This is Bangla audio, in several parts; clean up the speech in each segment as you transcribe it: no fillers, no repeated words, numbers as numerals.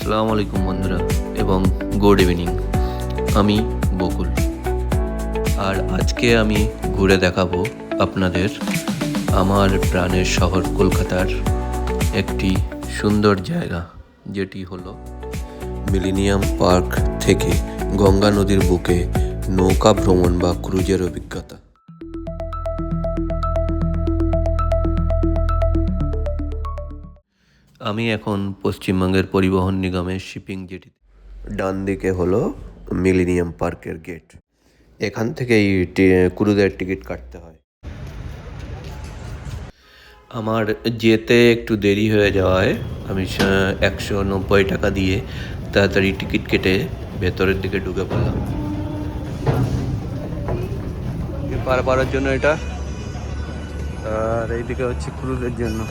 আসসালামু আলাইকুম বন্ধুরা এবং গুড ইভিনিং। আমি বকুল, আর আজকে আমি ঘুরে দেখাবো আপনাদের আমার প্রাণের শহর কলকাতার একটি সুন্দর জায়গা, যেটি হলো মিলেনিয়াম পার্ক থেকে গঙ্গা নদীর বুকে নৌকা ভ্রমণ বা ক্রুজের অভিজ্ঞতা। আমি এখন পশ্চিমবঙ্গের পরিবহন নিগমের শিপিং জেটি। ডান দিকে হলো মিলেনিয়াম পার্কের গেট। এখান থেকেই ক্রুজের টিকিট কাটতে হয়। আমার যেতে একটু দেরি হয়ে যাওয়ায় আমি 190 টাকা দিয়ে তাড়াতাড়ি টিকিট কেটে ভেতরের দিকে ঢুকে পড়লাম। পার পাড়ার জন্য এটা, আর এইদিকে হচ্ছে ক্রুজের জন্য।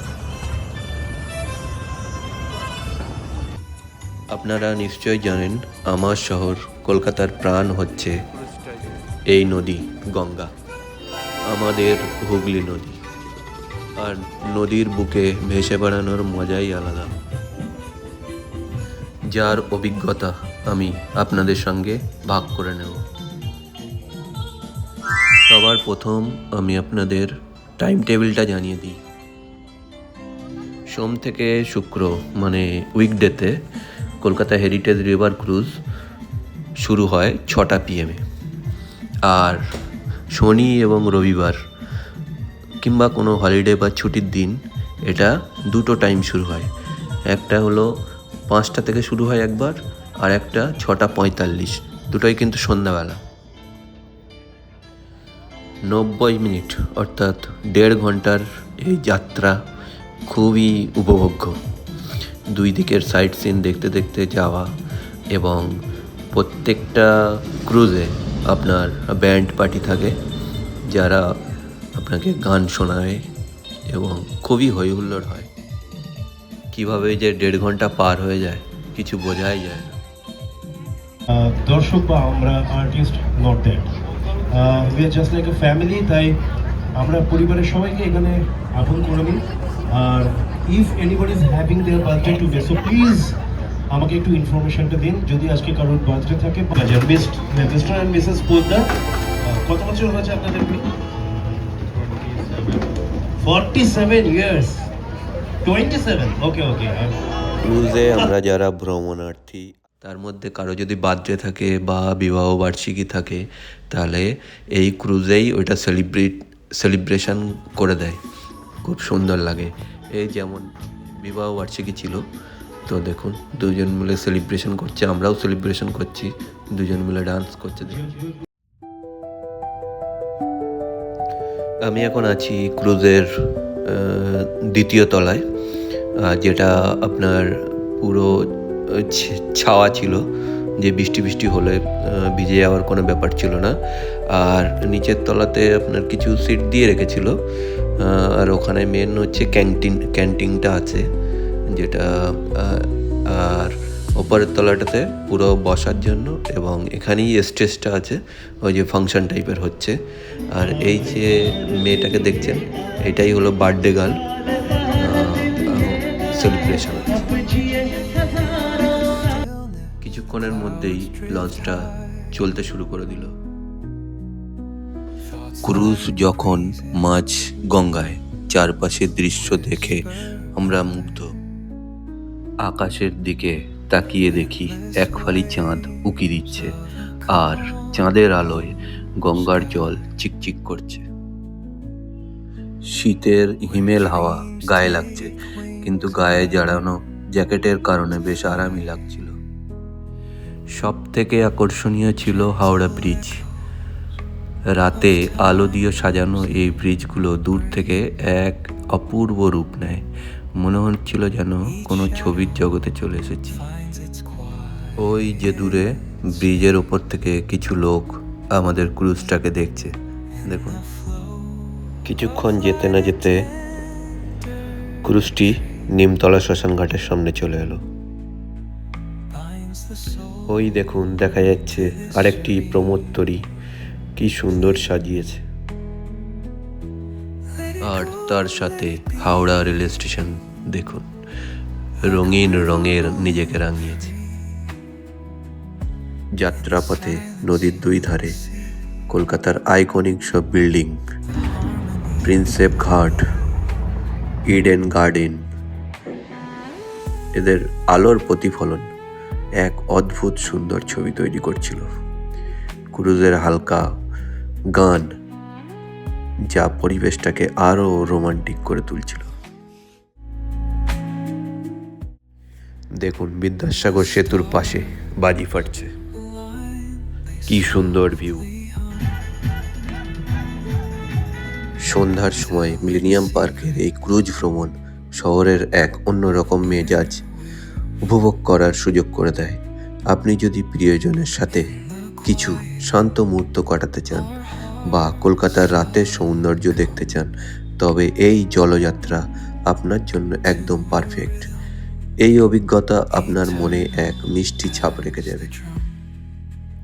আপনারা নিশ্চয়ই জানেন আমার শহর কলকাতার প্রাণ হচ্ছে এই নদী গঙ্গা, আমাদের হুগলি নদী। আর নদীর বুকে ভেসে বেড়ানোর মজাই আলাদা, যার অভিজ্ঞতা আমি আপনাদের সঙ্গে ভাগ করে নেব। সবার প্রথম আমি আপনাদের টাইম টেবিলটা জানিয়ে দিই। সোম থেকে শুক্র মানে উইকডেতে কলকাতা হেরিটেজ রিভার ক্রুজ শুরু হয় 6টা PM, আর শনি এবং রবিবার কিংবা কোনো হলিডে বা ছুটির দিন এটা দুটো টাইম শুরু হয়। একটা হলো 5টা থেকে শুরু হয় একবার, আর একটা 6টা 45, দুটোই কিন্তু সন্ধ্যাবেলা। 90 মিনিট অর্থাৎ 1.5 ঘন্টার এই যাত্রা খুবই উপভোগ্য। দুই দিকের সাইট সিন দেখতে দেখতে যাওয়া, এবং প্রত্যেকটা ক্রুজে আপনার ব্যান্ড পার্টি থাকে যারা আপনাকে গান শোনায় এবং খুবই হই হুল্লোড় হয়। কীভাবে যে 1.5 ঘন্টা পার হয়ে যায় কিছু বোঝাই যায় না। দর্শক বা আমরা artist not that, we are just like a family. তাই আমরা পরিবারের সবাইকে এখানে আপন করে নিই। আর if anybody is having their birthday today, so please আমাকে একটু ইনফরমেশনটা দিন যদি আজকে কারোর বার্থডে থাকে। মিস্টার অ্যান্ড মিসেস পোদ্দার, কত বছর হয়েছে আপনাদের? 47 ইয়ার্স। 27, ওকে ওকে। ক্রুজে আমরা যারা ভ্রমণার্থী, তার মধ্যে কারো যদি বার্থডে থাকে বা বিবাহ বার্ষিকী থাকে, তাহলে এই ক্রুজেই ওইটা সেলিব্রেশন করে দেয়। খুব সুন্দর লাগে। এই যেমন বিবাহ বার্ষিকী ছিল, তো দেখুন দুজন মিলে সেলিব্রেশন করছে, আমরাও সেলিব্রেশন করছি, দুজন মিলে ডান্স করছে। আমি এখন আছি ক্রুজের দ্বিতীয় তলায়, যেটা আপনার পুরো ছাওয়া ছিল, যে বৃষ্টি হলে ভিজে যাওয়ার কোনো ব্যাপার ছিল না। আর নিচের তলাতে আপনার কিছু সিট দিয়ে রেখেছিল, আর ওখানে মেন হচ্ছে ক্যান্টিনটা আছে যেটা, আর ওপরের তলাটাতে পুরো বসার জন্য, এবং এখানেই স্টেজটা আছে, ওই যে ফাংশন টাইপের হচ্ছে। আর এই যে মেয়েটাকে দেখছেন, এটাই হলো বার্থডে গার্ল সেলিব্রেশন। কিছুক্ষণের মধ্যেই লঞ্চটা চলতে শুরু করে দিল। ক্রুজ যখন মাঝ গঙ্গায়, চারপাশের দৃশ্য দেখে আমরা মুগ্ধ। আকাশের দিকে তাকিয়ে দেখি এক ফালি চাঁদ উকি দিচ্ছে, আর চাঁদের আলোয় গঙ্গার জল চিকচিক করছে। শীতের হিমেল হাওয়া গায়ে লাগছে, কিন্তু গায়ে জড়ানো জ্যাকেটের কারণে বেশ আরামই লাগছিল। সব থেকে আকর্ষণীয় ছিল হাওড়া ব্রিজ। রাতে আলো দিয়ে সাজানো এই ব্রিজগুলো দূর থেকে এক অপূর্ব রূপ নেয়। মনে হচ্ছিল যেন কোনো ছবির জগতে চলে এসেছি। ওই যে দূরে ব্রিজের ওপর থেকে কিছু লোক আমাদের ক্রুজটাকে দেখছে, দেখুন। কিছুক্ষণ যেতে না যেতে ক্রুজটি নিমতলা শ্মশান ঘাটের সামনে চলে এলো। ওই দেখুন দেখা যাচ্ছে আরেকটি প্রমোদতরী, কি সুন্দর সাজিয়েছে। আর তার সাথে হাওড়া রেল স্টেশন দেখুন, রঙিন রঙের নিজেকে রাঙিয়েছে। যাত্রাপথে নদীর দুই ধারে কলকাতার আইকনিক সব বিল্ডিং, প্রিন্সেপ ঘাট, ইডেন গার্ডেন, এদের আলোর প্রতিফলন এক অদ্ভুত সুন্দর ছবি তৈরি করছিল। ক্রুজের হালকা গান যা পরিবেশটাকে আরো রোমান্টিক করে তুলছিল। দেখুন, বিদ্যাসাগর সেতুর পাশে বাজি ফাটছে, কি সুন্দর ভিউ। সন্ধ্যার সময় মিলেনিয়াম পার্কের এই ক্রুজ ভ্রমণ শহরের এক অন্যরকম মেজাজ উপভোগ করার সুযোগ করে দেয়। আপনি যদি প্রিয়জনের সাথে কিছু শান্ত মুহূর্ত কাটাতে চান বা কলকাতার রাতের সৌন্দর্য দেখতে চান, তবে এই জলযাত্রা আপনার জন্য একদম পারফেক্ট। এই অভিজ্ঞতা আপনার মনে এক মিষ্টি ছাপ রেখে যাবে।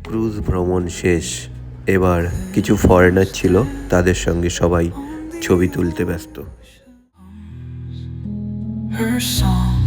ক্রুজ ভ্রমণ শেষ, এবার কিছু ফরেনার ছিল, তাদের সঙ্গে সবাই ছবি তুলতে ব্যস্ত। Her song